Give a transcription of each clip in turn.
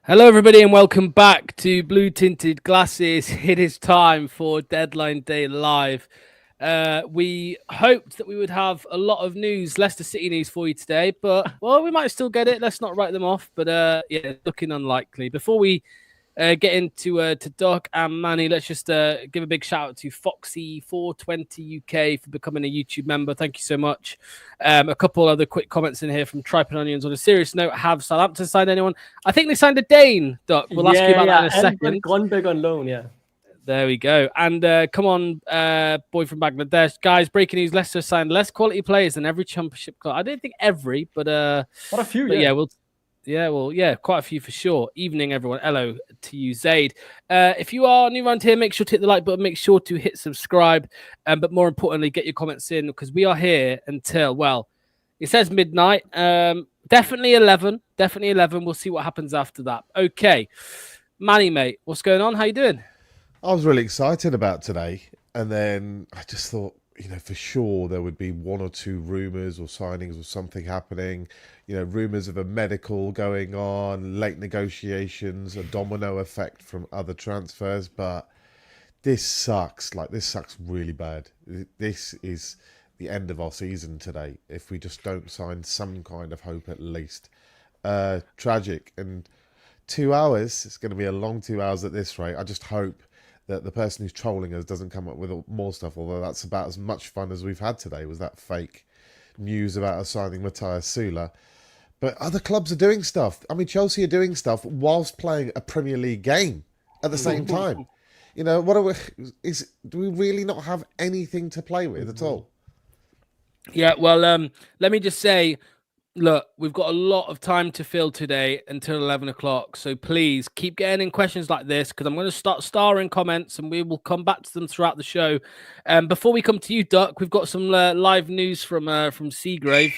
Hello, everybody, and welcome back to Blue Tinted Glasses. It is time for Deadline Day Live. We hoped that we would have a lot of news, Leicester City news for you today, but, well, we might still get it. Let's not write them off, but, yeah, looking unlikely. Before we get into to Doc and Manny, let's just give a big shout out to Foxy420 UK for becoming a YouTube member. Thank you so much. A couple other quick comments in here from Tripe and Onions. On a serious note, have Southampton signed anyone? I think they signed a Dane, Doc. We'll ask you about that in a second. Gone big on loan, yeah. There we go. And come on, boy from Bangladesh. Guys, breaking news, Leicester signed less quality players than every championship club. I don't think every, but what a few, yeah, quite a few for sure. Evening, everyone. Hello to you, Zaid. If you are new around here, make sure to hit the like button. Make sure to hit subscribe. But more importantly, get your comments in because we are here until, well, it says midnight. Definitely 11. Definitely 11. We'll see what happens after that. Okay. Manny, mate, what's going on? How you doing? I was really excited about today. And then I just thought, for sure there would be one or two rumours or signings or something happening. Rumours of a medical going on, late negotiations, a domino effect from other transfers. But this sucks. This sucks really bad. This is the end of our season today if we just don't sign some kind of hope at least. Tragic. And 2 hours, it's going to be a long 2 hours at this rate. I just hope that the person who's trolling us doesn't come up with more stuff, although that's about as much fun as we've had today, was that fake news about us signing Matthias Sula. But other clubs are doing stuff. I mean, Chelsea are doing stuff whilst playing a Premier League game at the same time. What are do we really not have anything to play with at all? Yeah, well, let me just say, look, we've got a lot of time to fill today until 11 o'clock. So please keep getting in questions like this because I'm going to start starring comments and we will come back to them throughout the show. Before we come to you, Duck, we've got some live news from Seagrave.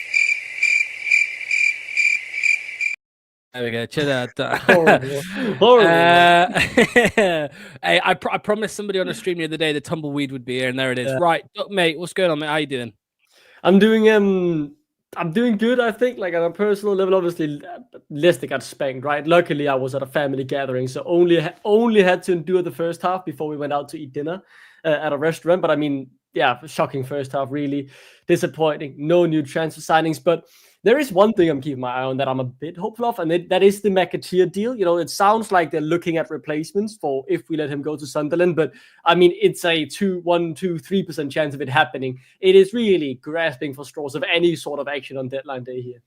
There we go. Chill out. Horrible. Hey, I promised somebody on a stream the other day the tumbleweed would be here, and there it is. Yeah. Right, Duck, mate, what's going on, mate? How you doing? I'm doing good, I think. On a personal level, obviously, Leicester got spanked, right? Luckily, I was at a family gathering, so only had to endure the first half before we went out to eat dinner at a restaurant. But I mean, yeah, shocking first half, really disappointing. No new transfer signings, but there is one thing I'm keeping my eye on that I'm a bit hopeful of, and that is the McAteer deal. It sounds like they're looking at replacements for if we let him go to Sunderland, but I mean, it's a 3% chance of it happening. It is really grasping for straws of any sort of action on deadline day here.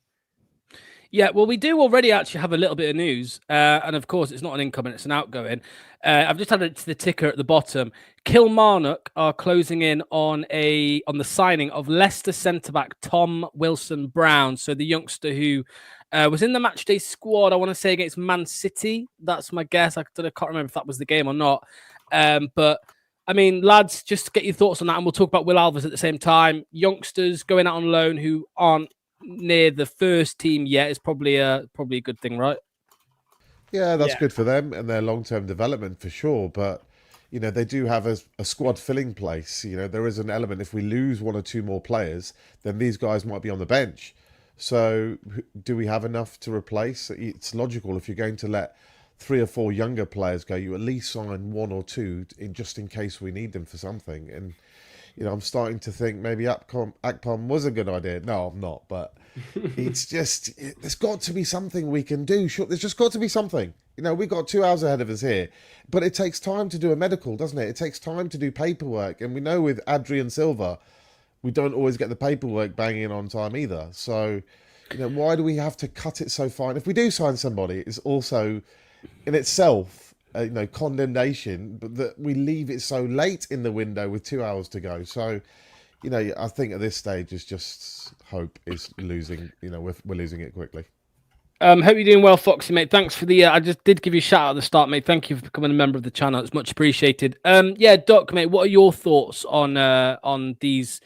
Yeah, well, we do already actually have a little bit of news. And of course, it's not an incoming, it's an outgoing. I've just added it to the ticker at the bottom. Kilmarnock are closing in on the signing of Leicester centre-back Tom Wilson-Brown. So the youngster who was in the matchday squad, I want to say, against Man City. That's my guess. I can't remember if that was the game or not. But, I mean, lads, just get your thoughts on that. And we'll talk about Will Alves at the same time. Youngsters going out on loan who aren't near the first team yet is probably a good thing, right? Yeah, that's good for them and their long-term development for sure. But they do have a squad filling place. There is an element, if we lose one or two more players, then these guys might be on the bench. So do we have enough to replace? It's logical if you're going to let 3 or 4 younger players go, you at least sign 1 or 2 just in case we need them for something. And I'm starting to think maybe Akpom was a good idea. No, I'm not. But it's just, there's got to be something we can do. Sure, there's just got to be something. We've got 2 hours ahead of us here. But it takes time to do a medical, doesn't it? It takes time to do paperwork. And we know with Adrian Silva, we don't always get the paperwork banging on time either. So, why do we have to cut it so fine? If we do sign somebody, it's also in itself condemnation, but that we leave it so late in the window with 2 hours to go. So, I think at this stage is just hope is losing. We're losing it quickly. Hope you're doing well, Foxy, mate. Thanks for the. I just did give you a shout out at the start, mate. Thank you for becoming a member of the channel. It's much appreciated. Yeah, Doc, mate. What are your thoughts on these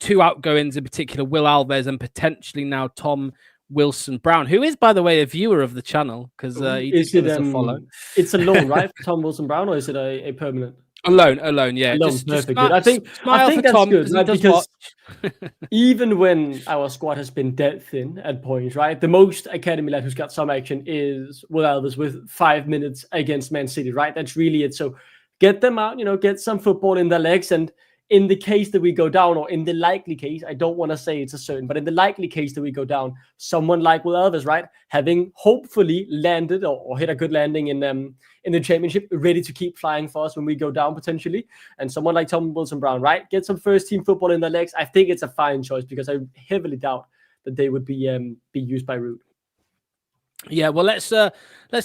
2 outgoings in particular, Will Alves and potentially now Tom Wilson-Brown, who is, by the way, a viewer of the channel because he did give us a follow. It's a loan, right, for Tom Wilson-Brown, or is it a permanent? A loan, yeah. Just perfect. Good. I think that's Tom, good, right? Even when our squad has been dead thin at points, right? The most academy lad who's got some action is Will Alves with 5 minutes against Man City, right? That's really it. So get them out, get some football in their legs. And in the case that we go down, or in the likely case, I don't want to say it's a certain, but in the likely case that we go down, someone like Will Alves, right? Having hopefully landed or hit a good landing in the championship, ready to keep flying for us when we go down potentially. And someone like Tom Wilson-Brown, right? Get some first team football in their legs. I think it's a fine choice because I heavily doubt that they would be used by Ruud. Yeah, well, let's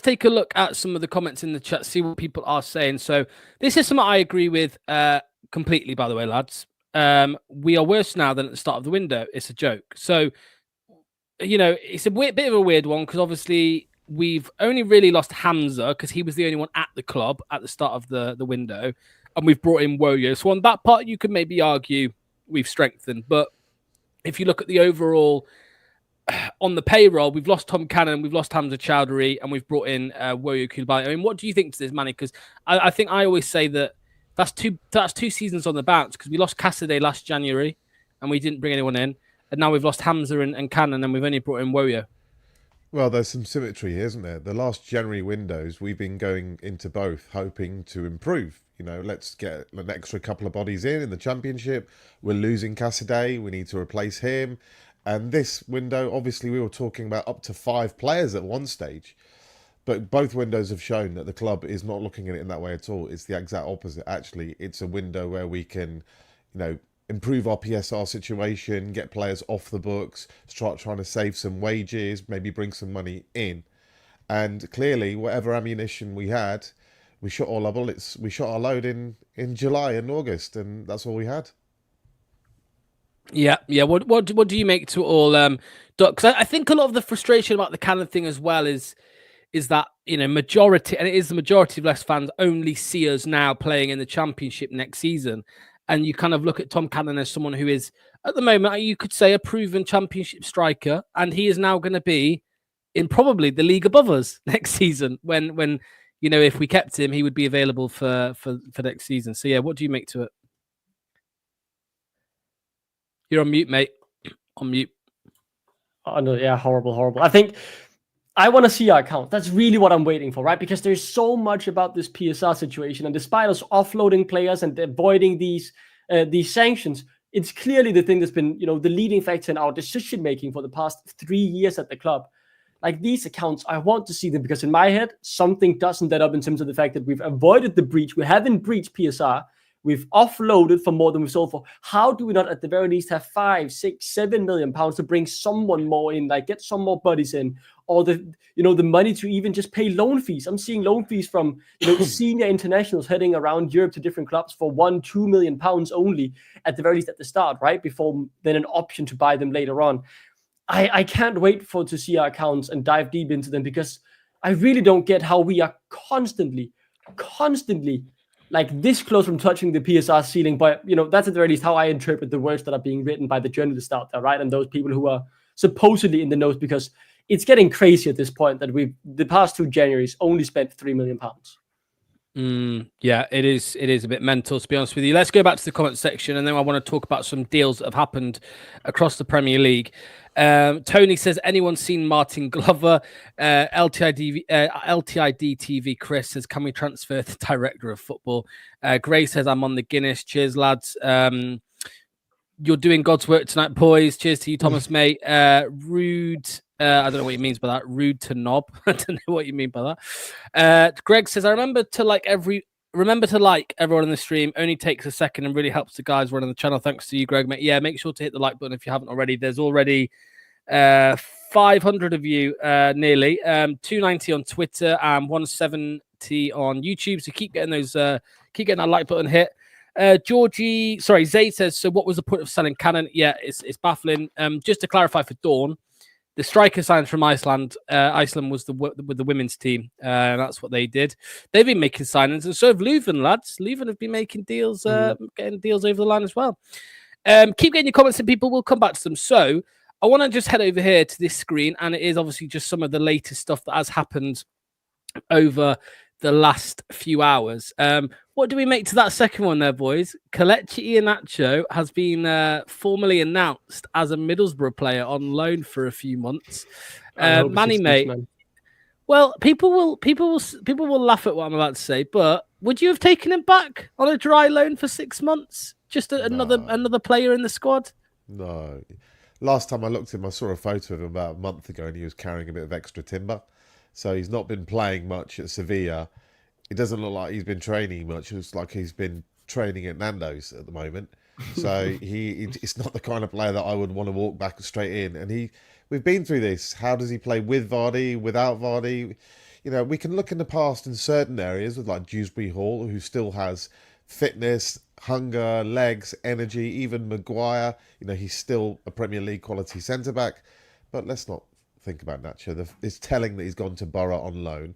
take a look at some of the comments in the chat, see what people are saying. So this is something I agree with completely, by the way, lads. We are worse now than at the start of the window. It's a joke. So, it's a bit of a weird one because obviously we've only really lost Hamza because he was the only one at the club at the start of the window, and we've brought in Woyo. So on that part, you could maybe argue we've strengthened. But if you look at the overall on the payroll, we've lost Tom Cannon, we've lost Hamza Chowdhury, and we've brought in Woyo Koulibaly. I mean, what do you think to this, Manny? Because I think I always say that that's two seasons on the bounce because we lost Cassidy last January and we didn't bring anyone in. And now we've lost Hamza and Cannon and we've only brought in Woyo. Well, there's some symmetry here, isn't there? The last January windows, we've been going into both, hoping to improve. Let's get an extra couple of bodies in the championship. We're losing Cassidy. We need to replace him. And this window, obviously, we were talking about up to 5 players at one stage. But both windows have shown that the club is not looking at it in that way at all. It's the exact opposite. Actually, it's a window where we can, improve our PSR situation, get players off the books, start trying to save some wages, maybe bring some money in. And clearly, whatever ammunition we had, we shot all our bullets. We shot our load in July and August, and that's all we had. Yeah. What do you make to it all, Doc? Because I think a lot of the frustration about the Cannon thing as well is that majority, and it is the majority of Leicester fans only see us now playing in the Championship next season. And you kind of look at Tom Cannon as someone who is, at the moment, you could say a proven Championship striker, and he is now going to be in probably the league above us next season. When if we kept him, he would be available for next season. So yeah, what do you make to it? You're on mute, mate. On mute. Oh no, yeah, horrible. I think I want to see our account. That's really what I'm waiting for, right? Because there's so much about this PSR situation, and despite us offloading players and avoiding these sanctions, it's clearly the thing that's been, the leading factor in our decision making for the past 3 years at the club. Like these accounts, I want to see them because in my head, something doesn't add up in terms of the fact that we've avoided the breach. We haven't breached PSR. We've offloaded for more than we've sold for. How do we not, at the very least, have 5, 6, 7 million pounds to bring someone more in, like get some more buddies in, or the money to even just pay loan fees? I'm seeing loan fees from senior internationals heading around Europe to different clubs for 1, 2 million pounds only, at the very least at the start, right? Before then an option to buy them later on. I can't wait to see our accounts and dive deep into them because I really don't get how we are constantly like this close from touching the PSR ceiling. But, that's at the very least how I interpret the words that are being written by the journalists out there, right? And those people who are supposedly in the knows, because it's getting crazy at this point that we've, the past 2 Januaries, only spent 3 million pounds. Yeah, it is a bit mental, to be honest with you. Let's go back to the comment section, and then I want to talk about some deals that have happened across the Premier League. Tony says, anyone seen Martin Glover? LTID TV Chris says, can we transfer the director of football? Gray says, I'm on the Guinness. Cheers, lads. You're doing God's work tonight, boys. Cheers to you, Thomas, mate. Rude. I don't know what he means by that. Rude to knob. I don't know what you mean by that. Greg says, I remember to like everyone in the stream. Only takes a second and really helps the guys running the channel. Thanks to you, Greg, mate. Yeah, make sure to hit the like button if you haven't already. There's already 500 of you, nearly. 290 on Twitter and 170 on YouTube. So keep getting those. Keep getting that like button hit. Zay says, so what was the point of selling Cannon? Yeah, it's baffling. Just to clarify for Dawn, the striker signed from Iceland. Iceland was with the women's team. That's what they did. They've been making signings, and so have Leuven, lads. Leuven have been making deals, getting deals over the line as well. Keep getting your comments, and people will come back to them. So I want to just head over here to this screen, and it is obviously just some of the latest stuff that has happened over the last few hours. What do we make to that second one there, boys? Kelechi Iheanacho has been formally announced as a Middlesbrough player on loan for a few months. I hope Manny, mate. man. Well, people will laugh at what I'm about to say, but would you have taken him back on a dry loan for 6 months? Just another player in the squad? No. Last time I looked at him, I saw a photo of him about a month ago, and he was carrying a bit of extra timber. So he's not been playing much at Sevilla. It doesn't look like he's been training much. It looks like he's been training at Nando's at the moment. So it's not the kind of player that I would want to walk back straight in. And we've been through this. How does he play with Vardy, without Vardy? You know, we can look in the past in certain areas with like Dewsbury Hall, who still has fitness, hunger, legs, energy. Even Maguire, you know, he's still a Premier League quality centre-back. But let's not think about Nacho. It's telling that he's gone to Borough on loan,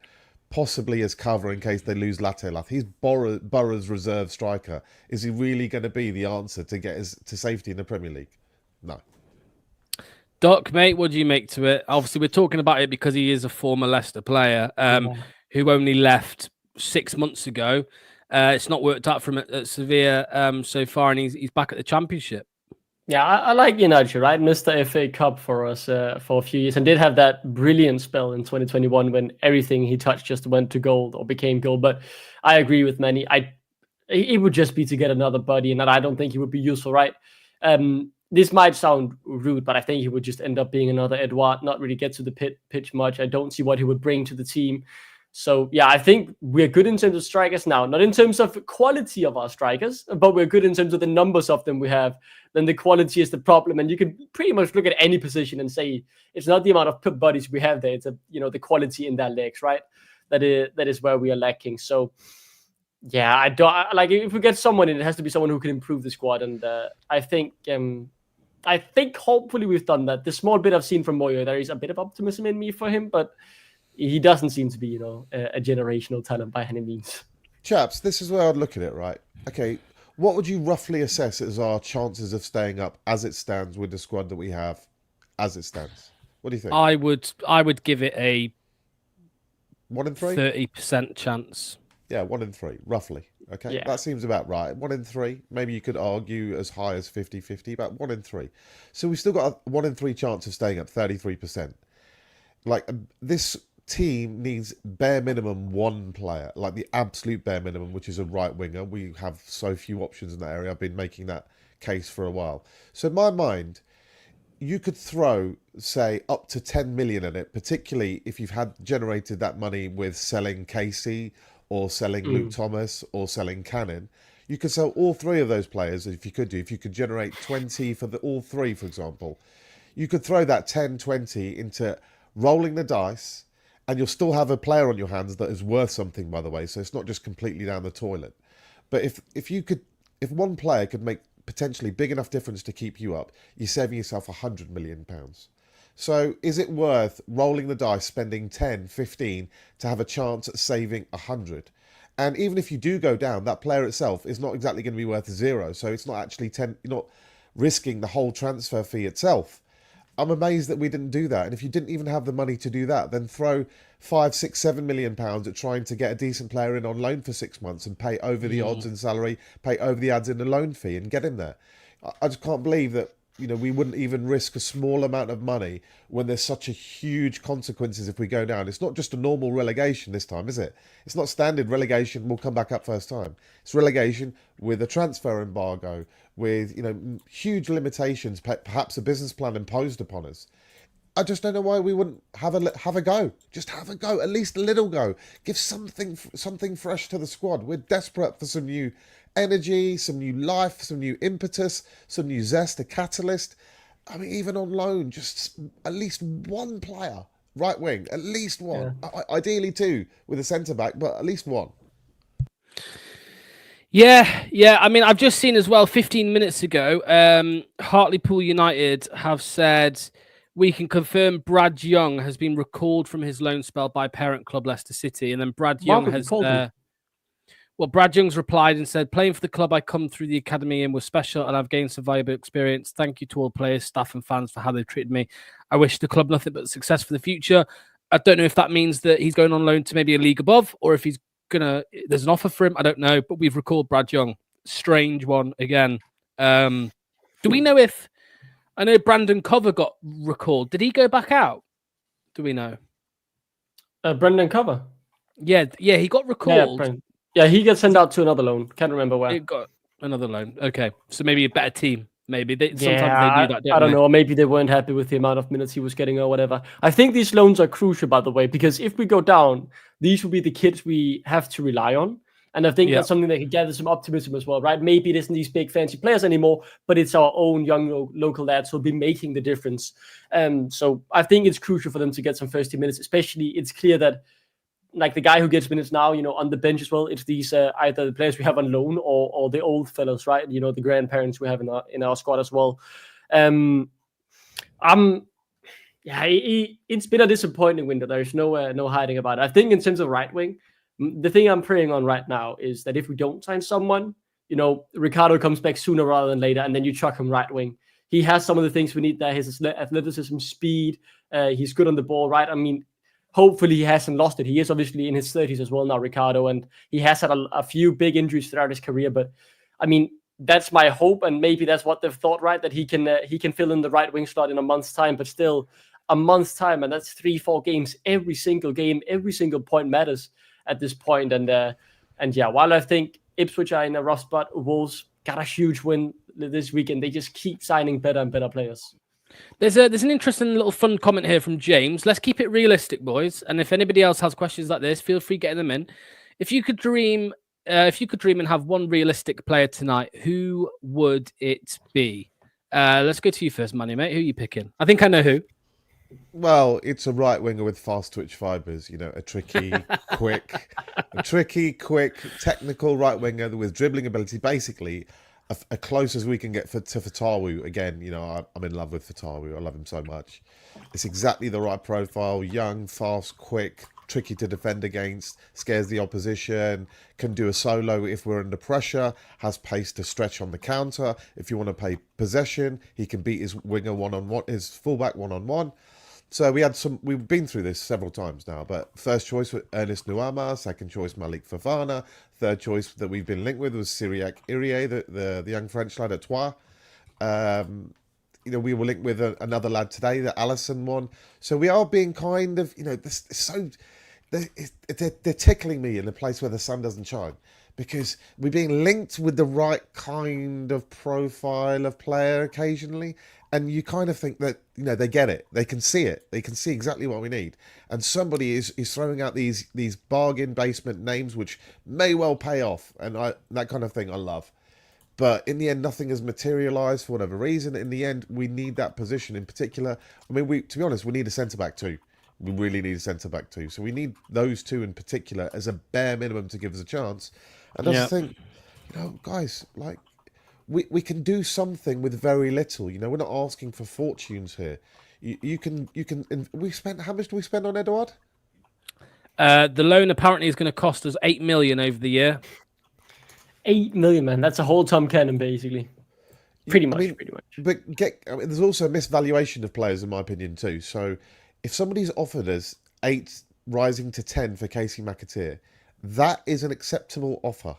possibly as cover in case they lose Latte. He's Borough's reserve striker. Is he really going to be the answer to get to safety in the Premier League? No. Doc, mate, what do you make to it? Obviously, we're talking about it because he is a former Leicester player who only left 6 months ago. It's not worked out for him at Sevilla so far, and he's back at the Championship. Yeah, I like Iheanacho, right? Missed the FA Cup for us for a few years and did have that brilliant spell in 2021 when everything he touched just went to gold or became gold. But I agree with Manny. It would just be to get another buddy, and I don't think he would be useful, right? This might sound rude, but I think he would just end up being another Edouard, not really get to the pitch much. I don't see what he would bring to the team. So, yeah, I think we're good in terms of strikers now. Not in terms of quality of our strikers, but we're good in terms of the numbers of them we have. Then the quality is the problem. And you can pretty much look at any position and say it's not the amount of bodies we have there. It's the quality in their legs, right? That is where we are lacking. So, yeah, I don't like if we get someone in, it has to be someone who can improve the squad. And I think hopefully we've done that. The small bit I've seen from Moyo, there is a bit of optimism in me for him, but he doesn't seem to be, a generational talent by any means. Chaps, this is where I'd look at it, right? Okay, what would you roughly assess as our chances of staying up as it stands with the squad that we have as it stands? What do you think? I would give it a 1 in 3? 30% chance. Yeah, 1 in 3, roughly. Okay, Yeah. That seems about right. 1 in 3. Maybe you could argue as high as 50-50, but 1 in 3. So we've still got a 1 in 3 chance of staying up, 33%. Like this team needs bare minimum one player, like the absolute bare minimum, which is a right winger. We have so few options in that area. I've been making that case for a while. So in my mind, you could throw, say, up to 10 million in it, particularly if you've had generated that money with selling Casey or selling Luke Thomas or selling Cannon. You could sell all three of those players if you could generate 20 for all three, for example. You could throw that 10, 20 into rolling the dice, and you'll still have a player on your hands that is worth something, by the way. So it's not just completely down the toilet. But if one player could make potentially big enough difference to keep you up, you're saving yourself £100 million. So is it worth rolling the dice, spending 10, 15 to have a chance at saving 100? And even if you do go down, that player itself is not exactly going to be worth 0. So it's not actually 10. You're not risking the whole transfer fee itself. I'm amazed that we didn't do that. And if you didn't even have the money to do that, then throw 5, 6, 7 million pounds at trying to get a decent player in on loan for 6 months and pay over the odds in salary, pay over the ads in the loan fee and get him there. I just can't believe that, we wouldn't even risk a small amount of money when there's such a huge consequences if we go down. It's not just a normal relegation this time, is it? It's not standard relegation, we'll come back up first time. It's relegation with a transfer embargo, with, huge limitations, perhaps a business plan imposed upon us. I just don't know why we wouldn't have a go. Just have a go, at least a little go. Give something fresh to the squad. We're desperate for some new energy, some new life, some new impetus, some new zest, a catalyst. I mean, even on loan, just at least one player, right wing, at least one. Yeah. Ideally 2 with a centre-back, but at least 1. Yeah. I mean, I've just seen as well, 15 minutes ago, Hartlepool United have said, we can confirm Brad Young has been recalled from his loan spell by parent club Leicester City. And then Brad Young has... Brad Young's replied and said, playing for the club I come through the academy in was special and I've gained some valuable experience. Thank you to all players, staff and fans for how they've treated me. I wish the club nothing but success for the future. I don't know if that means that he's going on loan to maybe a league above or if he's there's an offer for him. I don't know, but we've recalled Brad Young. Strange one again. Do we know if? I know Brandon Cover got recalled. Did he go back out? Do we know? Brendan Cover. Yeah, he got recalled. Yeah, he gets sent out to another loan. Can't remember where. It got another loan. Okay, so maybe a better team. Maybe sometimes they do that. I don't know. Maybe they weren't happy with the amount of minutes he was getting or whatever. I think these loans are crucial, by the way, because if we go down, these will be the kids we have to rely on. And I think that's something that can gather some optimism as well, right? Maybe it isn't these big fancy players anymore, but it's our own young local lads who'll be making the difference. So I think it's crucial for them to get some first team minutes, especially it's clear that like the guy who gets minutes now, on the bench as well, it's these either the players we have on loan or the old fellas, right? The grandparents we have in our squad as well. It's been a disappointing window. There's no hiding about it. I think in terms of right wing, the thing I'm praying on right now is that if we don't sign someone, Ricardo comes back sooner rather than later, and then you chuck him right wing. He has some of the things we need there. His athleticism, speed. He's good on the ball, right? I mean, hopefully he hasn't lost it. He is obviously in his 30s as well now, Ricardo, and he has had a few big injuries throughout his career. But I mean, that's my hope, and maybe that's what they've thought, right? That he can fill in the right wing slot in a month's time. But still, a month's time, and that's 3-4 games. Every single game, every single point matters at this point. And while I think Ipswich are in a rough spot, Wolves got a huge win this weekend. They just keep signing better and better players. There's an interesting little fun comment here from James. Let's keep it realistic, boys. And if anybody else has questions like this, feel free getting them in. If you could dream and have one realistic player tonight, who would it be? Let's go to you first, Manny, mate. Who are you picking? I think I know who. Well, it's a right winger with fast twitch fibers, a tricky, quick, technical right winger with dribbling ability. Basically, as close as we can get to Fatawu. Again, I'm in love with Fatawu. I love him so much. It's exactly the right profile. Young, fast, quick, tricky to defend against, scares the opposition, can do a solo if we're under pressure, has pace to stretch on the counter. If you want to play possession, he can beat his winger one-on-one, his fullback one-on-one. So we've been through this several times now, but first choice was Ernest Nuama, second choice Malik Fofana, third choice that we've been linked with was Cyriac Irie, the young French lad at Troyes. We were linked with another lad today, the Allison one. So we are being kind of, they're tickling me in a place where the sun doesn't shine, because we're being linked with the right kind of profile of player occasionally. And you kind of think that, they get it. They can see it. They can see exactly what we need. And somebody is throwing out these bargain basement names, which may well pay off. And that kind of thing I love. But in the end, nothing has materialised for whatever reason. In the end, we need that position in particular. I mean, to be honest, we need a centre-back too. We really need a centre-back too. So we need those two in particular as a bare minimum to give us a chance. And I just think, guys, like, we can do something with very little. We're not asking for fortunes here. You can. How much do we spend on Edouard? The loan apparently is going to cost us 8 million over the year. 8 million, man. That's a whole Tom Cannon, basically. Pretty much. But there's also a misvaluation of players, in my opinion, too. So if somebody's offered us 8 rising to 10 for Casey McAteer, that is an acceptable offer.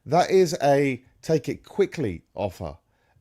That is a take it quickly offer.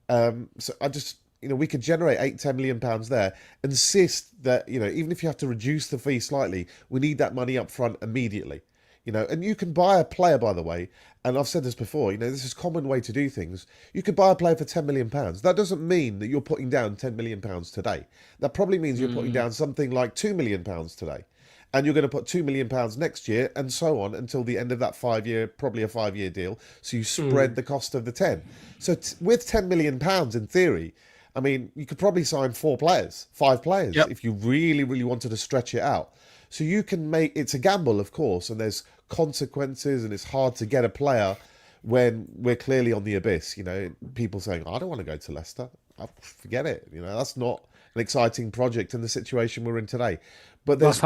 So I just, we could generate 8-10 million pounds there. Insist that, even if you have to reduce the fee slightly, we need that money up front immediately. And you can buy a player, by the way, and I've said this before, this is a common way to do things. You could buy a player for £10 million. That doesn't mean that you're putting down £10 million today. That probably means you're putting down something like £2 million today. And you're going to put £2 million next year, and so on until the end of that 5-year, probably a 5-year deal. So you spread the cost of the 10. So with £10 million, in theory, I mean, you could probably sign 5 players, if you really, really wanted to stretch it out. So you can it's a gamble, of course, and there's consequences, and it's hard to get a player when we're clearly on the abyss. People saying, I don't want to go to Leicester. Forget it. That's not an exciting project in the situation we're in today. But there's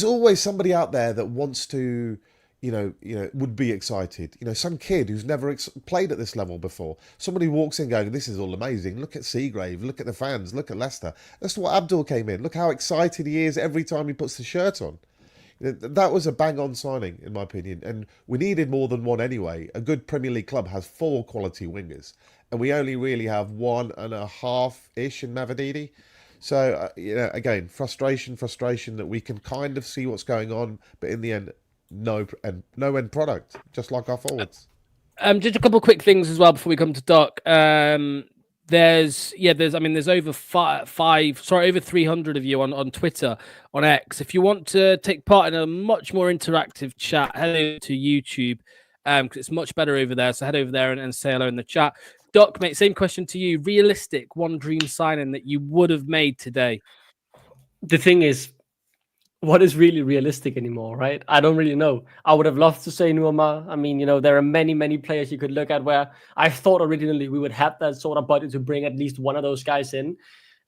always somebody out there that wants to, would be excited. Some kid who's never played at this level before. Somebody walks in going, this is all amazing. Look at Seagrave. Look at the fans. Look at Leicester. That's what Abdul came in. Look how excited he is every time he puts the shirt on. That was a bang-on signing, in my opinion, and we needed more than one anyway. A good Premier League club has 4 quality wingers, and we only really have 1.5-ish in Mavididi. So, again, frustration that we can kind of see what's going on, but in the end, no end product, just like our forwards. Just a couple of quick things as well before we come to Doc. There's over over 300 of you on Twitter, on X. If you want to take part in a much more interactive chat, head over to YouTube because it's much better over there. So head over there and say hello in the chat. Doc, mate, same question to you. Realistic one dream signing that you would have made today? The thing is, what is really realistic anymore, right? I don't really know. I would have loved to say Nuama. I mean, there are many, many players you could look at where I thought originally we would have that sort of budget to bring at least one of those guys in.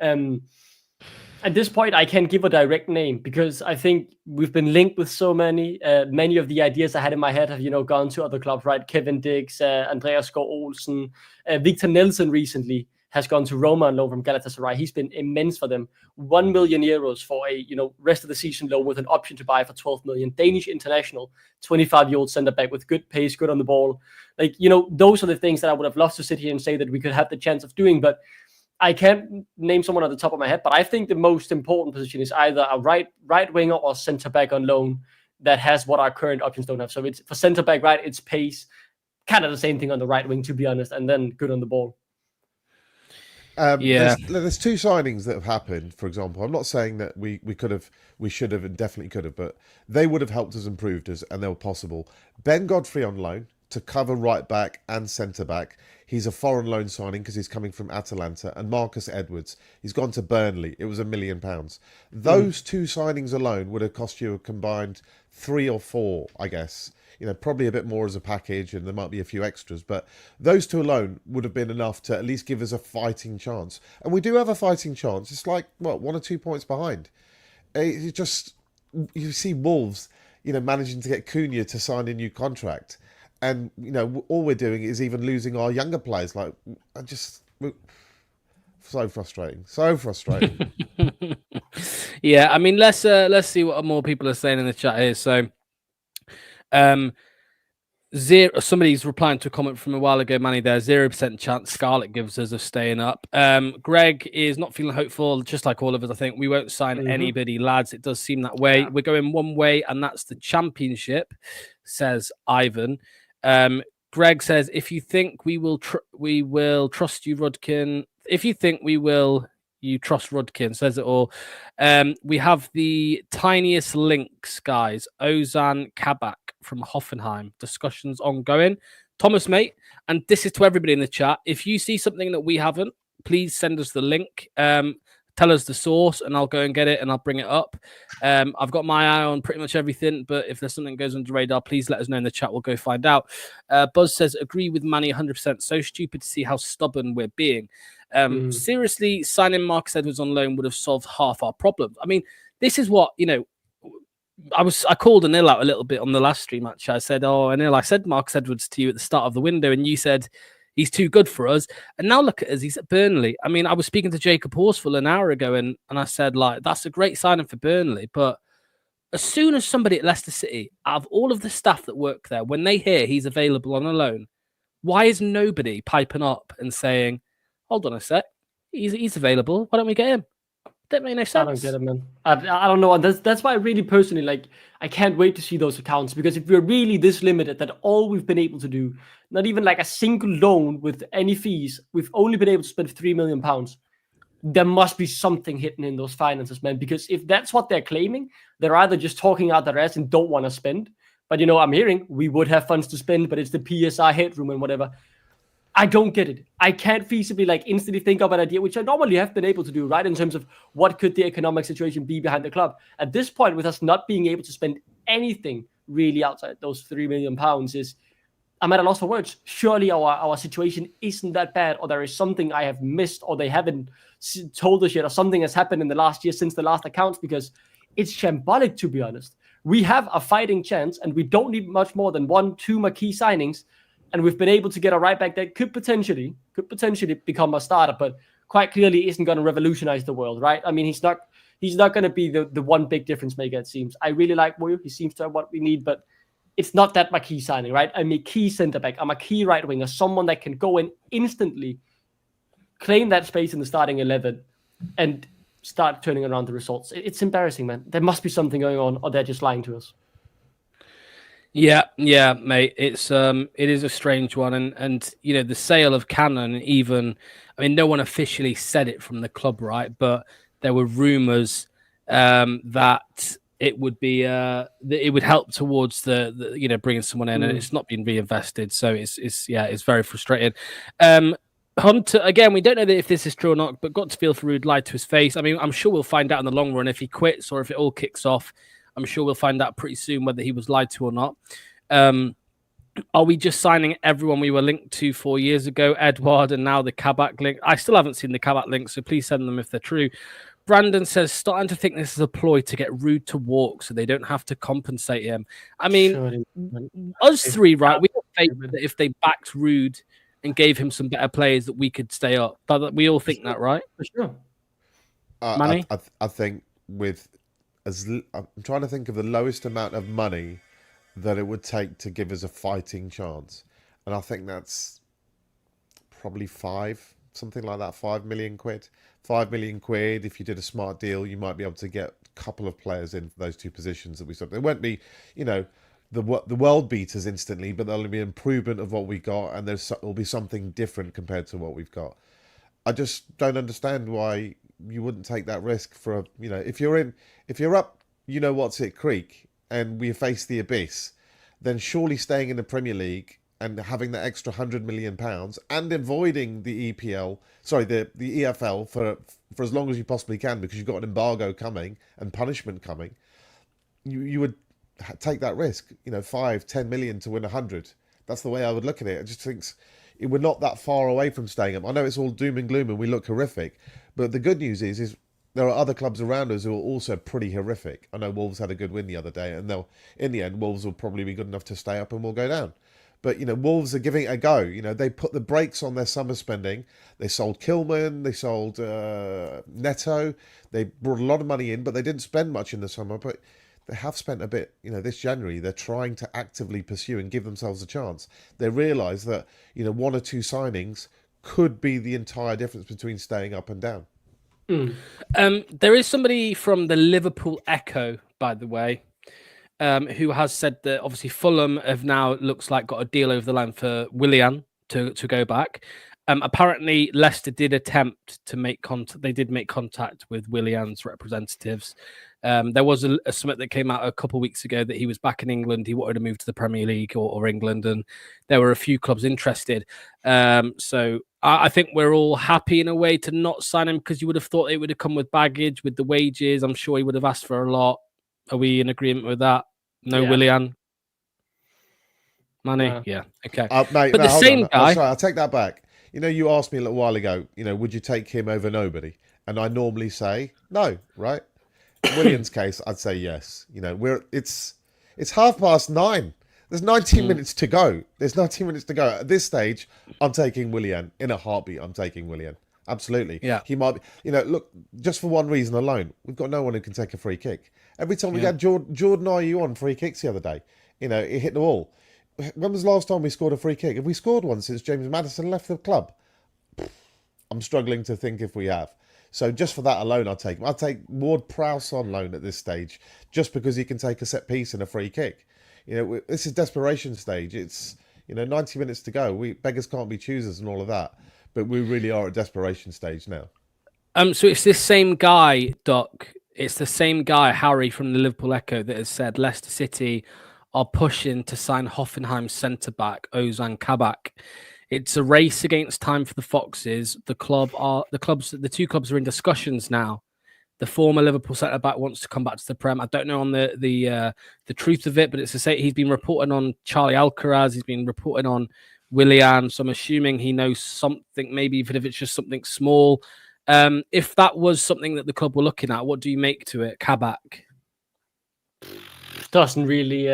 At this point, I can't give a direct name because I think we've been linked with so many. Many of the ideas I had in my head have, gone to other clubs, right? Kevin Diggs, Andreas Skov Olsen, Victor Nelson recently has gone to Roma on loan from Galatasaray. He's been immense for them. 1 million euros for a rest of the season loan with an option to buy for 12 million. Danish international, 25-year-old centre back with good pace, good on the ball. Those are the things that I would have loved to sit here and say that we could have the chance of doing. But I can't name someone at the top of my head. But I think the most important position is either a right winger or centre back on loan that has what our current options don't have. So it's for centre back, right? It's pace, kind of the same thing on the right wing, to be honest, and then good on the ball. There's 2 signings that have happened. For example, I'm not saying that we should have, and definitely could have, but they would have helped us, improved us, and they were possible. Ben Godfrey on loan to cover right back and centre back. He's a foreign loan signing because he's coming from Atalanta. And Marcus Edwards, he's gone to Burnley. It was £1 million. Those 2 signings alone would have cost you a combined 3 or 4, I guess. Probably a bit more as a package, and there might be a few extras, but those 2 alone would have been enough to at least give us a fighting chance. And we do have a fighting chance. It's like, 1 or 2 points behind. You see Wolves, managing to get Cunha to sign a new contract. And, all we're doing is even losing our younger players. So frustrating. Yeah, I mean, let's see what more people are saying in the chat here. So, somebody's replying to a comment from a while ago, Manny. There, 0% chance Scarlett gives us of staying up. Greg is not feeling hopeful, just like all of us. I think we won't sign anybody, lads. It does seem that way. Yeah. We're going one way, and that's the Championship, says Ivan. Greg says, if you think we will trust you, Rudkin. If you think you trust Rudkin, says it all. We have the tiniest links, guys. Ozan Kabak from Hoffenheim. Discussions ongoing. Thomas, mate, and this is to everybody in the chat. If you see something that we haven't, please send us the link. Tell us the source, and I'll go and get it, and I'll bring it up. I've got my eye on pretty much everything, but if there's something that goes under the radar, please let us know in the chat. We'll go find out. Buzz says, agree with Manny 100%. So stupid to see how stubborn we're being. Seriously, signing Marcus Edwards on loan would have solved half our problems. I mean, this is what, I called Anil out a little bit on the last stream, actually. I said, Anil, I said Marcus Edwards to you at the start of the window, and you said he's too good for us. And now look at us, he's at Burnley. I mean, I was speaking to Jacob Horsfall an hour ago, and I said, that's a great signing for Burnley. But as soon as somebody at Leicester City, out of all of the staff that work there, when they hear he's available on a loan, why is nobody piping up and saying, hold on a sec, he's available, why don't we get him? That made no sense. I don't get it, man. I don't know. And that's why I really personally, I can't wait to see those accounts, because if we're really this limited that all we've been able to do, not even a single loan with any fees, we've only been able to spend £3 million. There must be something hidden in those finances, man, because if that's what they're claiming, they're either just talking out their ass and don't want to spend. But, I'm hearing we would have funds to spend, but it's the PSI headroom and whatever. I don't get it. I can't feasibly instantly think of an idea, which I normally have been able to do, right? In terms of what could the economic situation be behind the club. At this point, with us not being able to spend anything really outside those £3 million I'm at a loss for words. Surely our situation isn't that bad, or there is something I have missed, or they haven't told us yet, or something has happened in the last year since the last accounts, because it's shambolic, to be honest. We have a fighting chance, and we don't need much more than 1-2 marquee signings. And we've been able to get a right back that could potentially become a starter, but quite clearly isn't going to revolutionize the world, right? I mean, he's not He's not going to be the one big difference maker, it seems. I really like Woyo. He seems to have what we need, but it's not that marquee signing, right? A marquee centre-back, a marquee right winger, someone that can go in instantly, claim that space in the starting 11, and start turning around the results. It's embarrassing, man. There must be something going on, or they're just lying to us. Yeah, mate. It is a strange one, and you know the sale of Cannon. Even, I mean, no one officially said it from the club, right? But there were rumours that it would be that it would help towards the bringing someone in, and it's not been reinvested. So it's very frustrating. Hunter, again, we don't know if this is true or not, but got to feel Farouk lied to his face. I mean, I'm sure we'll find out in the long run if he quits or if it all kicks off. I'm sure we'll find out pretty soon whether he was lied to or not. Are we just signing everyone we were linked to 4 years ago, Edouard, and now the Kabak link? I still haven't seen the Kabak link, so please send them if they're true. Brandon says, starting to think this is a ploy to get Rude to walk so they don't have to compensate him. I mean, us three, right? We all think that if they backed Rude and gave him some better players that we could stay up. But we all think that, right? For sure. Money? I think I'm trying to think of the lowest amount of money that it would take to give us a fighting chance. And I think that's probably something like that, 5 million quid. 5 million quid, if you did a smart deal, you might be able to get a couple of players in for those two positions that we saw. They won't be, the world beaters instantly, but there'll be an improvement of what we got, and there'll be something different compared to what we've got. I just don't understand why you wouldn't take that risk for if you're up, what's it, creek, and we face the abyss, then surely staying in the Premier League and having that extra £100 million and avoiding the the EFL for as long as you possibly can, because you've got an embargo coming and punishment coming, you would take that risk, 5-10 million to win 100. That's the way I would look at it. I just think we're not that far away from staying up. I know it's all doom and gloom and we look horrific, but the good news is there are other clubs around us who are also pretty horrific. I know Wolves had a good win the other day, and in the end, Wolves will probably be good enough to stay up and we'll go down. But, Wolves are giving it a go. They put the brakes on their summer spending. They sold Kilman. They sold Neto. They brought a lot of money in, but they didn't spend much in the summer. But they have spent a bit, this January. They're trying to actively pursue and give themselves a chance. They realise that, one or two signings could be the entire difference between staying up and down. There is somebody from the Liverpool Echo, by the way, who has said that obviously Fulham have now, looks like, got a deal over the line for Willian to go back. Apparently, Leicester did attempt to make contact. They did make contact with Willian's representatives. There was a summit that came out a couple of weeks ago that he was back in England. He wanted to move to the Premier League or England, and there were a few clubs interested. So I think we're all happy in a way to not sign him, because you would have thought it would have come with baggage, with the wages. I'm sure he would have asked for a lot. Are we in agreement with that? No, yeah. Willian? Money? Yeah. Okay. Mate, but the same guy... I'm sorry, I'll take that back. You asked me a little while ago, would you take him over nobody? And I normally say no, right? In Willian's case, I'd say yes. It's 9:30. There's 19 minutes to go. At this stage, I'm taking Willian. In a heartbeat, I'm taking Willian. Absolutely. Yeah. He might be, look, just for one reason alone, we've got no one who can take a free kick. Every time we had Jordan Ayew on free kicks the other day, it hit the wall. When was the last time we scored a free kick? Have we scored one since James Maddison left the club? I'm struggling to think if we have. So just for that alone, I'll take him. I'll take Ward Prowse on loan at this stage, just because he can take a set piece and a free kick. This is desperation stage. It's 90 minutes to go. Beggars can't be choosers and all of that, but we really are at desperation stage now. So it's this same guy, Doc. It's the same guy, Harry from the Liverpool Echo, that has said Leicester City are pushing to sign Hoffenheim centre-back Ozan Kabak. It's a race against time for the Foxes. The two clubs are in discussions now. The former Liverpool centre-back wants to come back to the Prem. I don't know on the truth of it, but it's to say he's been reporting on Charlie Alcaraz. He's been reporting on Willian. So I'm assuming he knows something, maybe even if it's just something small. If that was something that the club were looking at, what do you make to it, Kabak? Doesn't really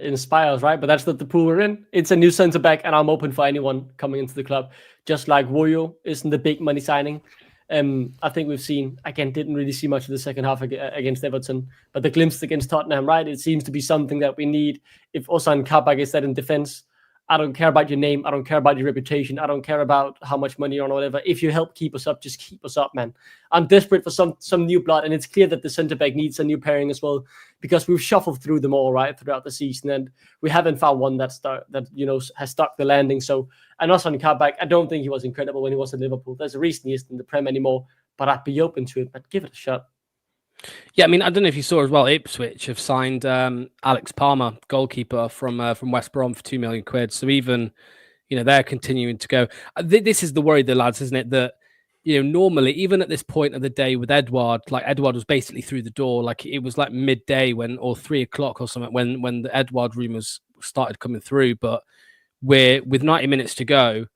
inspire us, right? But that's not the pool we're in. It's a new centre back, and I'm open for anyone coming into the club. Just like Woyo isn't the big money signing. I think we've seen, again, didn't really see much of the second half against Everton, but the glimpse against Tottenham, right? It seems to be something that we need. If Ozan Kabak is that in defense, I don't care about your name. I don't care about your reputation. I don't care about how much money you're on or whatever. If you help keep us up, just keep us up, man. I'm desperate for some new blood, and it's clear that the centre back needs a new pairing as well, because we've shuffled through them all right throughout the season, and we haven't found one that has stuck the landing. So, and Ozan Kabak, I don't think he was incredible when he was at Liverpool. There's a reason he isn't in the Prem anymore, but I'd be open to it. But give it a shot. Yeah, I mean, I don't know if you saw as well, Ipswich have signed Alex Palmer, goalkeeper from West Brom for £2 million. So even, they're continuing to go. This is the worry, the lads, isn't it? That, normally, even at this point of the day with Edouard, like Edouard was basically through the door. Like it was like midday or 3 o'clock or something when the Edouard rumours started coming through. But with 90 minutes to go,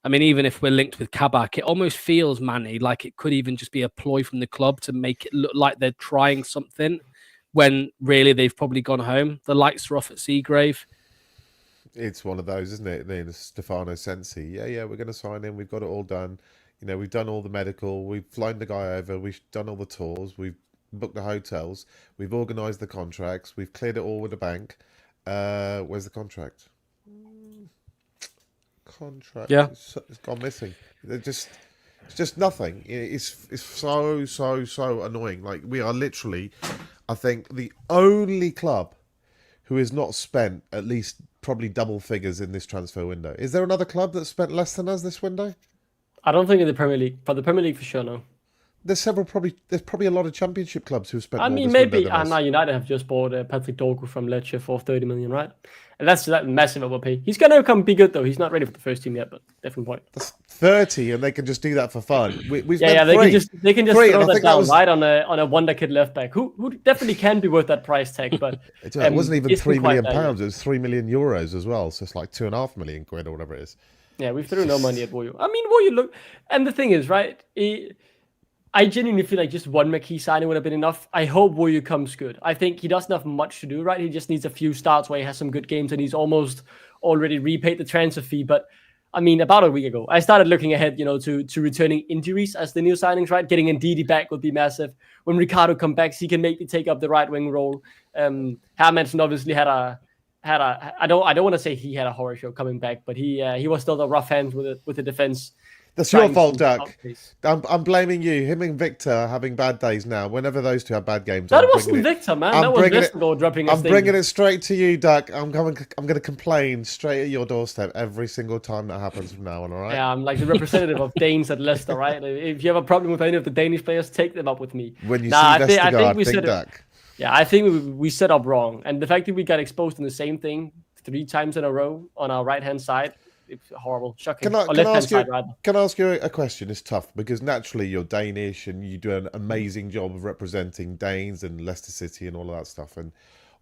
I mean, even if we're linked with Kabak, it almost feels, Manny, like it could even just be a ploy from the club to make it look like they're trying something when really they've probably gone home. The lights are off at Seagrave. It's one of those, isn't it? Stefano Sensi. Yeah, we're going to sign him. We've got it all done. We've done all the medical. We've flown the guy over. We've done all the tours. We've booked the hotels. We've organised the contracts. We've cleared it all with the bank. Where's the contract? Yeah, it's gone missing. It's just nothing. It's so annoying. Like, we are literally, I think, the only club who has not spent at least probably double figures in this transfer window. Is there another club that spent less than us this window? I don't think in the Premier League. For the Premier League, for sure, no. There's probably a lot of Championship clubs who have spent. I more mean, this maybe. window than us. Now United have just bought Patrick Dorgu from Lecce for 30 million, right? And that's that massive overpay. He's gonna come be good though. He's not ready for the first team yet, but different point. That's 30, and they can just do that for fun. We've Yeah, they can just three, throw that down right on a wonder kid left back who definitely can be worth that price tag. But it wasn't even £3 million. It yet. was €3 million as well. So it's like £2.5 million or whatever it is. Yeah, we've thrown no money at Woyo. I mean, Woyo look, and the thing is, right? I genuinely feel like just one McKee signing would have been enough. I hope Woyo comes good. I think he doesn't have much to do, right? He just needs a few starts where he has some good games, and he's almost already repaid the transfer fee. But I mean, about a week ago, I started looking ahead, to returning injuries as the new signings, right? Getting Ndidi back would be massive. When Ricardo comes back, he can maybe take up the right wing role. Hermansen obviously had a I don't want to say he had a horror show coming back, but he was still the rough hands with the defense. That's your fault, Duck. I'm blaming you. Him and Victor are having bad days now. Whenever those two have bad games, that wasn't Victor, man. That was Vestergaard dropping. I'm bringing it straight to you, Duck. I'm going to complain straight at your doorstep every single time that happens from now on. All right? Yeah, I'm like the representative of Danes at Leicester, right? If you have a problem with any of the Danish players, take them up with me. When you see Vestergaard, think Duck. Yeah, I think we set up wrong, and the fact that we got exposed in the same thing 3 times in a row on our right hand side. It's horrible, shocking. Can I ask you a question? It's tough because naturally you're Danish and you do an amazing job of representing Danes and Leicester City and all of that stuff. And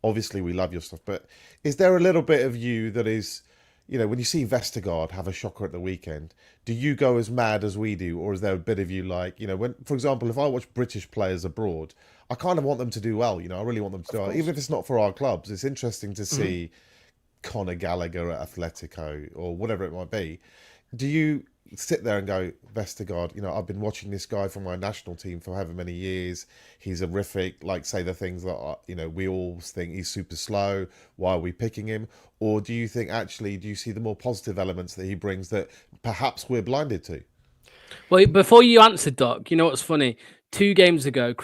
obviously we love your stuff. But is there a little bit of you that is, when you see Vestergaard have a shocker at the weekend, do you go as mad as we do? Or is there a bit of you like, when, for example, if I watch British players abroad, I kind of want them to do well. I really want them to do well. Even if it's not for our clubs, it's interesting to see Conor Gallagher at Atletico or whatever it might be. Do you sit there and go, Vestergaard, I've been watching this guy from my national team for however many years. He's horrific. Like, say the things that we all think he's super slow. Why are we picking him? Or do you think do you see the more positive elements that he brings that perhaps we're blinded to? Well, before you answer, Doc, you know what's funny? 2 games ago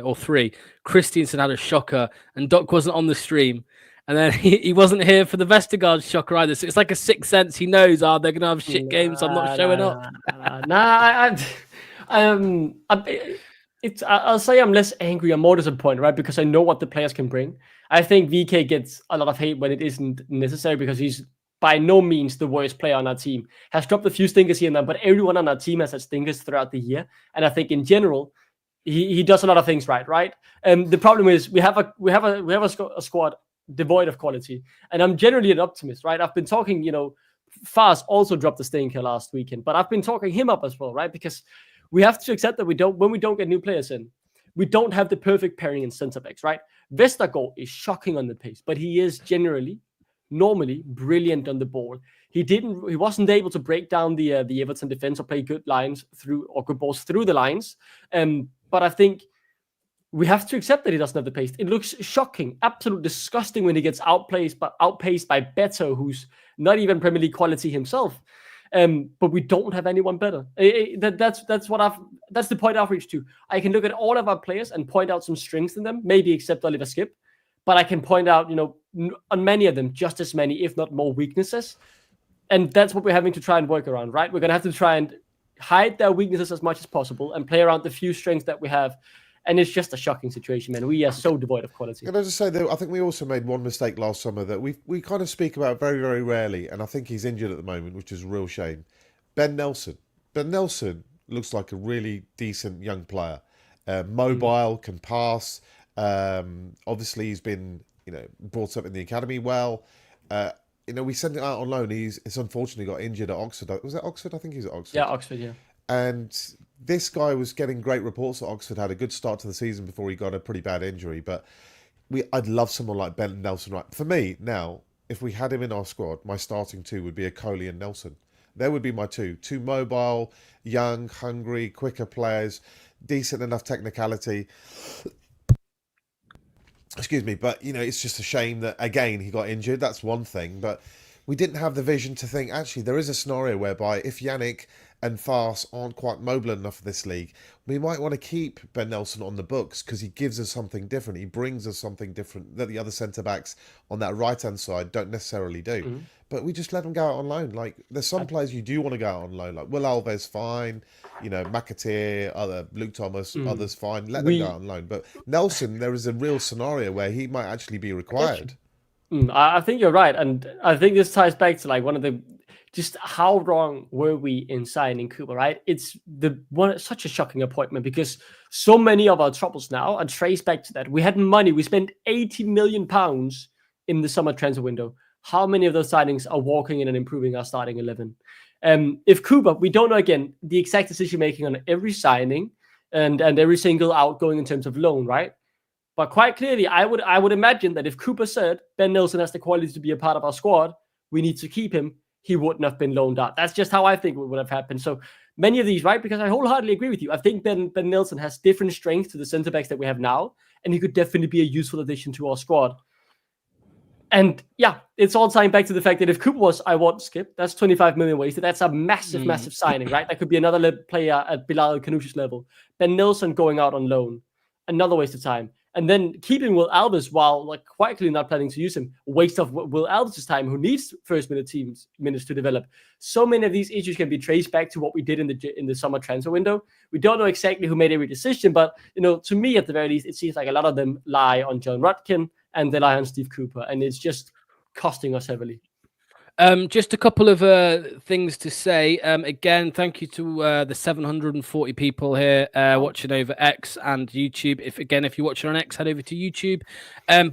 or 3, Christiansen had a shocker and Doc wasn't on the stream. And then he wasn't here for the Vestergaard shocker either. So it's like a sixth sense. He knows, they're going to have shit games. I'm not showing up. I'll say I'm less angry. I'm more disappointed, right? Because I know what the players can bring. I think VK gets a lot of hate when it isn't necessary because he's by no means the worst player on our team. Has dropped a few stinkers here and there, but everyone on our team has had stinkers throughout the year. And I think in general, he does a lot of things right? The problem is we have a squad devoid of quality, and I'm generally an optimist, right? I've been talking, Fars also dropped the stinker last weekend, but I've been talking him up as well, right? Because we have to accept that when we don't get new players in, we don't have the perfect pairing in centre backs, right? Vestergaard is shocking on the pace, but he is generally normally brilliant on the ball. He wasn't able to break down the Everton defense or play good lines through or good balls through the lines. But I think we have to accept that he doesn't have the pace. It looks shocking, absolutely disgusting when he gets outpaced by Beto, who's not even Premier League quality himself. But we don't have anyone better. That's the point I've reached to. I can look at all of our players and point out some strengths in them, maybe except Oliver Skip, but I can point out, on many of them, just as many, if not more, weaknesses. And that's what we're having to try and work around, right? We're going to have to try and hide their weaknesses as much as possible and play around the few strengths that we have. And it's just a shocking situation, man. We are so devoid of quality. Can I just say that I think we also made one mistake last summer that we kind of speak about very, very rarely, and I think he's injured at the moment, which is a real shame. Ben Nelson. Ben Nelson looks like a really decent young player. Mobile, can pass. Obviously, he's been brought up in the academy well. We sent him out on loan. He's unfortunately got injured at Oxford. Was that Oxford? I think he's at Oxford. Yeah, Oxford, yeah. And this guy was getting great reports that Oxford had a good start to the season before he got a pretty bad injury. But I'd love someone like Ben Nelson. Right, for me now, if we had him in our squad, my starting two would be a Coley and Nelson. There would be my two mobile, young, hungry, quicker players, decent enough technicality. Excuse me, but it's just a shame that again he got injured. That's one thing, but we didn't have the vision to think actually there is a scenario whereby if Yannick and Fars aren't quite mobile enough for this league, we might want to keep Ben Nelson on the books because he gives us something different. He brings us something different that the other centre-backs on that right-hand side don't necessarily do. Mm-hmm. But we just let them go out on loan. Like, there's some players you do want to go out on loan. Like, Will Alves, fine. McAteer, Luke Thomas, others, fine. Let them go out on loan. But Nelson, there is a real scenario where he might actually be required. I think you're right. And I think this ties back to, like, one of the... Just how wrong were we in signing Cooper, right? It's such a shocking appointment because so many of our troubles now are traced back to that. We had money. We spent £80 million in the summer transfer window. How many of those signings are walking in and improving our starting 11? If Cooper, we don't know, again, the exact decision-making on every signing and every single outgoing in terms of loan, right? But quite clearly, I would imagine that if Cooper said Ben Nelson has the quality to be a part of our squad, we need to keep him, he wouldn't have been loaned out. That's just how I think it would have happened. So many of these, right? Because I wholeheartedly agree with you. I think Ben Nelson has different strengths to the centre backs that we have now, and he could definitely be a useful addition to our squad. And yeah, it's all tying back to the fact that if Cooper was, I want Skip, that's 25 million wasted. That's a massive, massive signing, right? That could be another player at Bilal Kanush's level. Ben Nelson going out on loan, another waste of time. And then keeping Will Alves while quite clearly not planning to use him, waste of Will Alves' time, who needs first minutes to develop. So many of these issues can be traced back to what we did in the summer transfer window. We don't know exactly who made every decision, but to me at the very least, it seems like a lot of them lie on John Rudkin and they lie on Steve Cooper, and it's just costing us heavily. Just a couple of things to say. Again, thank you to the 740 people here watching over X and YouTube. If you're watching on X, head over to YouTube.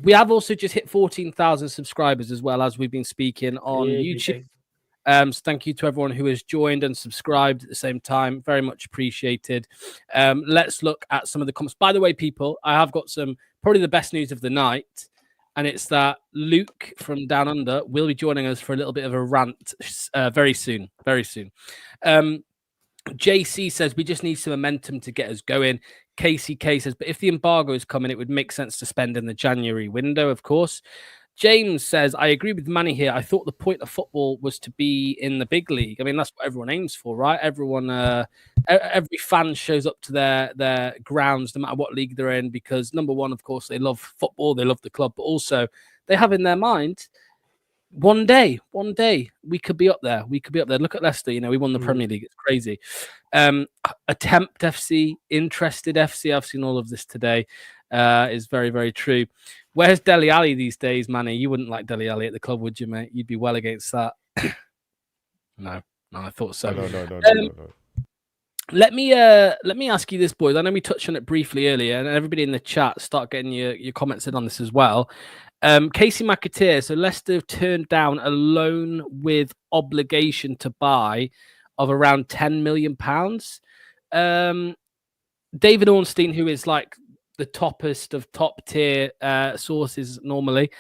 We have also just hit 14,000 subscribers as well as we've been speaking on YouTube. So thank you to everyone who has joined and subscribed at the same time. Very much appreciated. Let's look at some of the comments. By the way, people, I have got probably the best news of the night. And it's that Luke from Down Under will be joining us for a little bit of a rant very soon. Very soon. JC says, we just need some momentum to get us going. KCK says, but if the embargo is coming, it would make sense to spend in the January window, of course. James says, I agree with Manny here. I thought the point of football was to be in the big league. I mean, that's what everyone aims for, right? Everyone, every fan shows up to their grounds, no matter what league they're in, because number one, of course, they love football, they love the club, but also they have in their mind, one day, we could be up there. We could be up there. Look at Leicester, we won the Premier League. It's crazy. Attempt FC, Interested FC, I've seen all of this today, is very, very true. Where's Dele Alli these days, Manny? You wouldn't like Dele Alli at the club, would you, mate? You'd be well against that. No, I thought so. No. Let me ask you this, boys. I know we touched on it briefly earlier, and everybody in the chat start getting your comments in on this as well. Casey McAteer, so Leicester turned down a loan with obligation to buy of around £10 million. David Ornstein, who is like the toppest of top tier sources normally,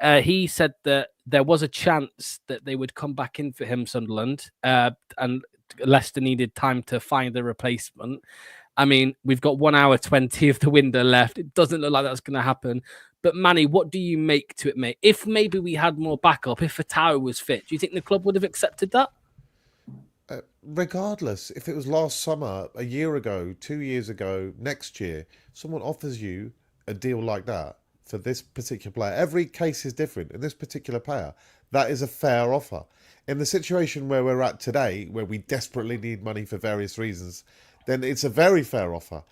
He said that there was a chance that they would come back in for him, Sunderland, and Leicester needed time to find a replacement. I mean, we've got 1 hour 20 of the window left. It doesn't look like that's going to happen. But Manny, what do you make to it, mate? If maybe we had more backup, if Fatau was fit, do you think the club would have accepted that? Regardless, if it was last summer, a year ago, 2 years ago, next year, someone offers you a deal like that for this particular player. Every case is different. In this particular player, that is a fair offer. In the situation where we're at today, where we desperately need money for various reasons, then it's a very fair offer.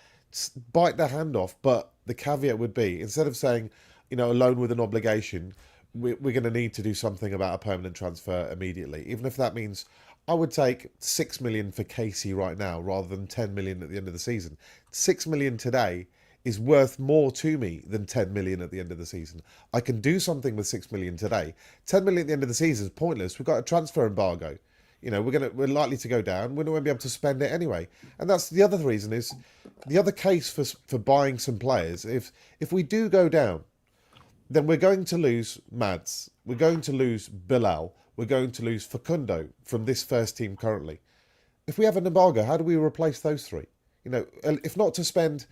Bite the hand off, but the caveat would be, instead of saying, a loan with an obligation, we're going to need to do something about a permanent transfer immediately. Even if that means I would take 6 million for Casey right now rather than 10 million at the end of the season. 6 million today is worth more to me than 10 million at the end of the season. I can do something with 6 million today. 10 million at the end of the season is pointless. We've got a transfer embargo. We're likely to go down. We're not going to be able to spend it anyway. And that's the other reason, is the other case for buying some players. If we do go down, then we're going to lose Mads. We're going to lose Bilal. We're going to lose Facundo from this first team currently. If we have an embargo, how do we replace those three? If not to spend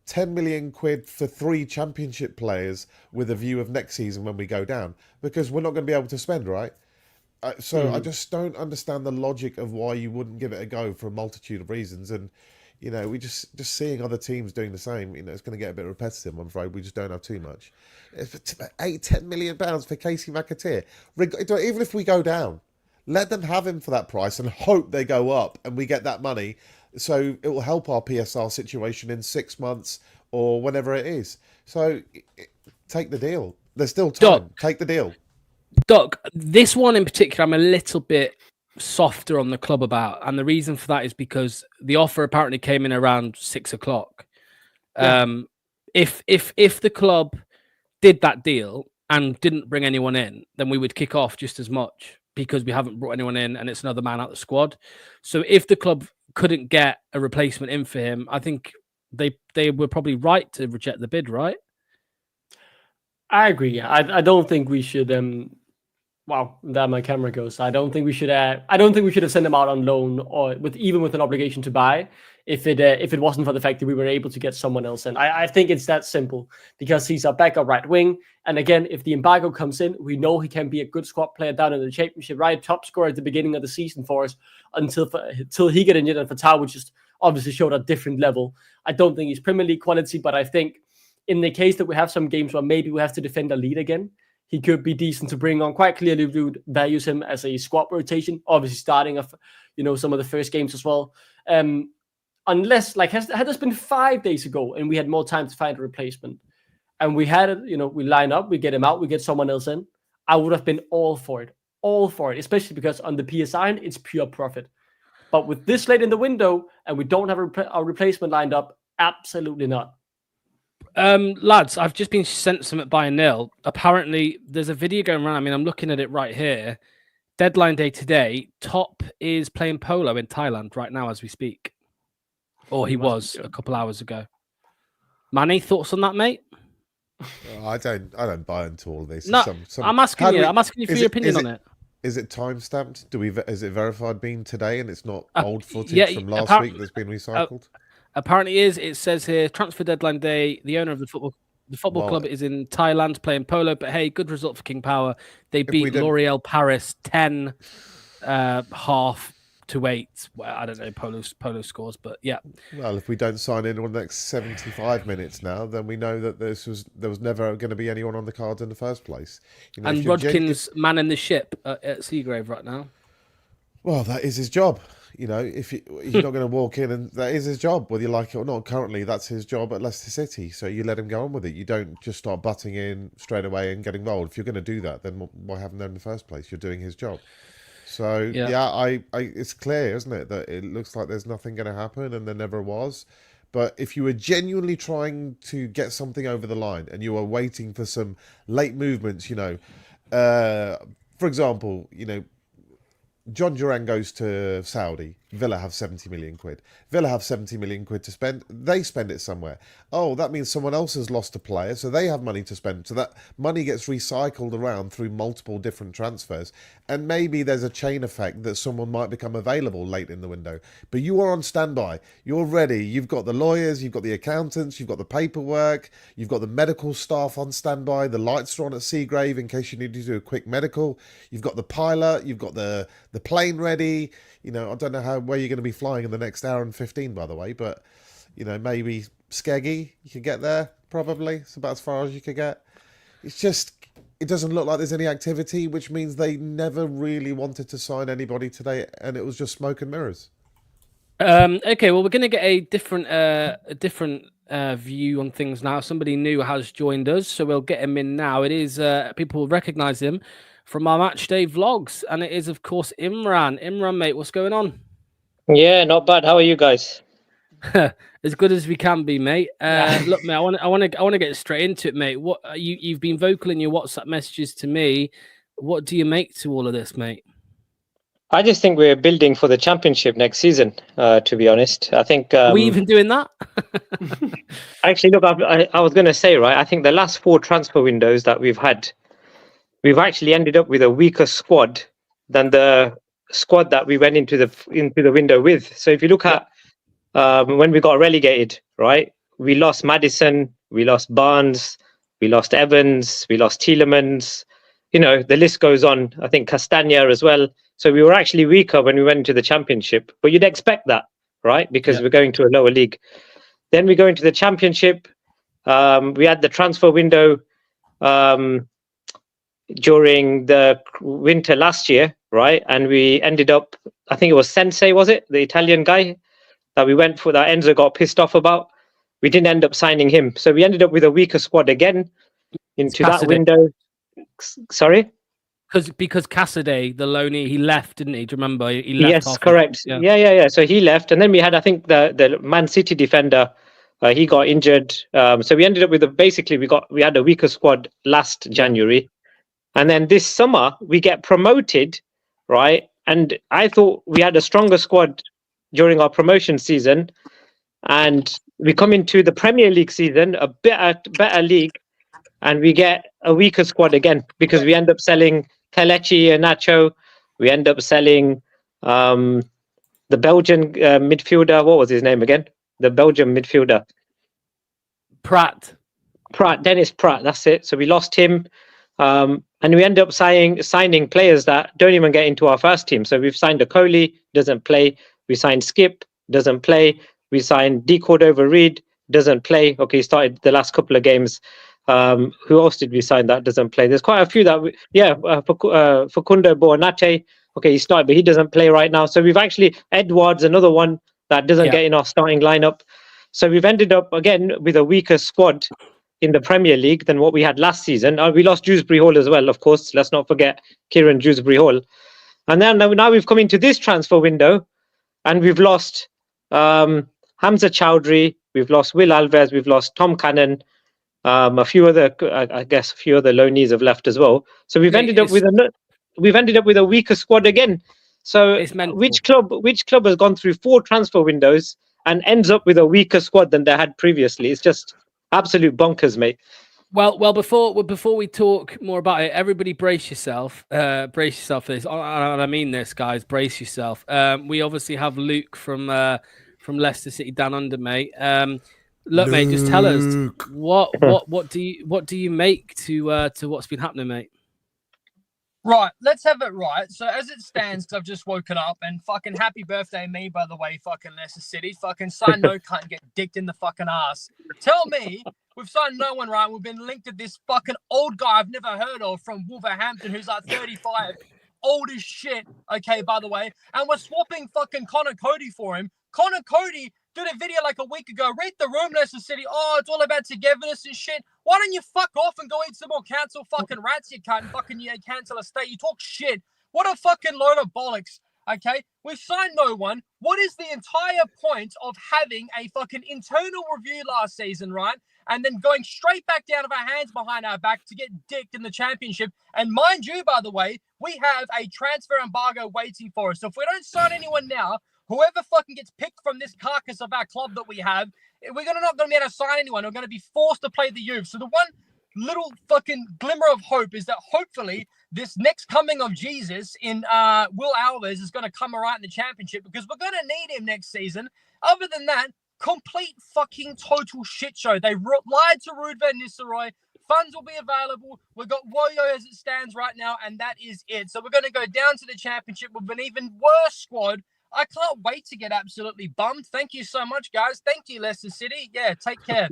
10 million quid for 3 championship players with a view of next season when we go down, because we're not going to be able to spend, right? I just don't understand the logic of why you wouldn't give it a go for a multitude of reasons. And, we just seeing other teams doing the same, it's going to get a bit repetitive, I'm afraid. We just don't have too much. £8-10 million for Casey McAteer. Even if we go down, let them have him for that price and hope they go up and we get that money. So it will help our PSR situation in 6 months or whenever it is. So take the deal. There's still time. Take the deal. Doc, this one in particular, I'm a little bit softer on the club about. And the reason for that is because the offer apparently came in around 6 o'clock. Yeah. If the club did that deal and didn't bring anyone in, then we would kick off just as much, because we haven't brought anyone in and it's another man out the squad. So if the club couldn't get a replacement in for him, I think they were probably right to reject the bid, right? I agree. Yeah, I don't think we should. Wow, there my camera goes. I don't think we should. I don't think we should have sent him out on loan or with an obligation to buy if it wasn't for the fact that we were able to get someone else in. I think it's that simple, because he's our backup right wing. And again, if the embargo comes in, we know he can be a good squad player down in the championship, right? Top scorer at the beginning of the season for us until he got injured, and Fatah, which just obviously showed a different level. I don't think he's Premier League quality, but I think in the case that we have some games where maybe we have to defend a lead again, he could be decent to bring on. Quite clearly, we would value him as a squad rotation, obviously starting off, some of the first games as well. Unless, had this been 5 days ago and we had more time to find a replacement, and we had it, we line up, we get him out, we get someone else in, I would have been all for it, especially because on the PSI, it's pure profit. But with this late in the window and we don't have a replacement lined up, absolutely not. Lads, I've just been sent something by Nil. Apparently, there's a video going around. I mean, I'm looking at it right here. Deadline day today. Top is playing polo in Thailand right now as we speak. Or he was a couple hours ago. Manny, thoughts on that, mate? I don't buy into all of this. No, I'm asking you. I'm asking you for your opinion on it. Is it time stamped? Is it verified being today and it's not old footage from last week that's been recycled? Apparently is. It says here, transfer deadline day, the owner of the football club is in Thailand playing polo, but hey, good result for King Power. They beat L'Oreal Paris 10 half to 8. Well, I don't know polo scores, but yeah. Well, if we don't sign anyone in the next 75 minutes now, then we know that there was never going to be anyone on the cards in the first place. And Rodkin's manning the ship at Seagrave right now. Well, that is his job. If you're not going to walk in, and that is his job, whether you like it or not. Currently, that's his job at Leicester City. So you let him go on with it. You don't just start butting in straight away and getting involved. If you're going to do that, then why have him there in the first place? You're doing his job. So yeah, it's clear, isn't it, that it looks like there's nothing going to happen, and there never was. But if you were genuinely trying to get something over the line, and you were waiting for some late movements, for example, John Duran goes to Saudi. Villa have 70 million quid. Villa have 70 million quid to spend. They spend it somewhere. Oh, that means someone else has lost a player, so they have money to spend. So that money gets recycled around through multiple different transfers. And maybe there's a chain effect that someone might become available late in the window. But you are on standby. You're ready. You've got the lawyers, you've got the accountants, you've got the paperwork, you've got the medical staff on standby. The lights are on at Seagrave in case you need to do a quick medical. You've got the pilot, you've got the plane ready. You know, I don't know where you're going to be flying in the next hour and 15, by the way, but, you know, maybe Skeggy, you could get there, probably. It's about as far as you could get. It's just, it doesn't look like there's any activity, which means they never really wanted to sign anybody today, and it was just smoke and mirrors. Okay, well, we're going to get a different view on things now. Somebody new has joined us, so we'll get him in now. It is, people will recognize him from our match day vlogs, and it is, of course, Imran. Imran, mate, what's going on? Yeah, not bad. How are you guys? As good as we can be, mate. Look, mate, I want to get straight into it, mate. What you've been vocal in your WhatsApp messages to me. What do you make to all of this, mate? I just think we're building for the championship next season. To be honest, I think Are we even doing that? actually, look, I was going to say, right. I think the last 4 transfer windows that we've had, we've actually ended up with a weaker squad than the squad that we went into the window with. So if you look at when we got relegated, right, we lost Maddison, we lost Barnes, we lost Evans, we lost Tielemans. You know, the list goes on. I think Castagna as well. So we were actually weaker when we went into the championship, but you'd expect that, right? Because we're going to a lower league. Then we go into the championship. We had the transfer window during the winter last year, right? And we ended up, I think it was Sensei, was it? The Italian guy that we went for, that Enzo got pissed off about. We didn't end up signing him. So we ended up with a weaker squad again into that window. Sorry? Because Cassidy, the loanee, he left, didn't he? Do you remember? He left. Yes, correct. Yeah. So he left. And then we had, I think, the Man City defender, he got injured. So we ended up with we had a weaker squad last January. And then this summer we get promoted, right? And I thought we had a stronger squad during our promotion season. And we come into the Premier League season, a better league, and we get a weaker squad again because we end up selling Kelechi and Nacho. We end up selling the Belgian midfielder. What was his name again? The Belgian midfielder. Dennis Pratt. That's it. So we lost him. And we end up signing players that don't even get into our first team. So we've signed Okoli, doesn't play. We signed Skip, doesn't play. We signed D. Cordova-Reid, doesn't play. Okay, he started the last couple of games. Who else did we sign that doesn't play? There's quite a few that Facundo Boanate. Okay, he started, but he doesn't play right now. So we've actually, Edwards, another one that doesn't get in our starting lineup. So we've ended up again with a weaker squad in the Premier League than what we had last season. We lost Dewsbury Hall as well, of course. Let's not forget Kieran Dewsbury Hall. And then now we've come into this transfer window and we've lost Hamza Chowdhury, we've lost Will Alves, we've lost Tom Cannon, a few other loanees have left as well. So we've ended up with a weaker squad again. So which club has gone through 4 transfer windows and ends up with a weaker squad than they had previously? It's just absolute bonkers, mate. Well, before we talk more about it, everybody brace yourself. Brace yourself for this. And I mean this, guys. Brace yourself. We obviously have Luke from Leicester City down under, mate. Look, mate, just tell us what do you make to what's been happening, mate? Right, let's have it right. So as it stands, because I've just woken up, and fucking happy birthday me, by the way, fucking Leicester City. Fucking sign no cunt, get dicked in the fucking ass. Tell me, we've signed no one, right? We've been linked to this fucking old guy I've never heard of from Wolverhampton who's like 35. Old as shit, okay, by the way. And we're swapping fucking Connor Cody for him. Connor Cody did a video like a week ago. Read the room, Leicester City. Oh, it's all about togetherness and shit. Why don't you fuck off and go eat some more council fucking rats, you cunt, and fucking council estate? You talk shit. What a fucking load of bollocks, okay? We've signed no one. What is the entire point of having a fucking internal review last season, right? And then going straight back down of our hands behind our back to get dicked in the championship. And mind you, by the way, we have a transfer embargo waiting for us. So if we don't sign anyone now, whoever fucking gets picked from this carcass of our club that we have, we're not going to be able to sign anyone. We're going to be forced to play the youth. So the one little fucking glimmer of hope is that hopefully this next coming of Jesus in Will Alves is going to come around in the championship, because we're going to need him next season. Other than that, complete fucking total shit show. They lied to Ruud van Nistelrooy. Funds will be available. We've got Woyo as it stands right now, and that is it. So we're going to go down to the championship with an even worse squad. I can't wait to get absolutely bummed. Thank you so much, guys. Thank you, Leicester City. Yeah, take care.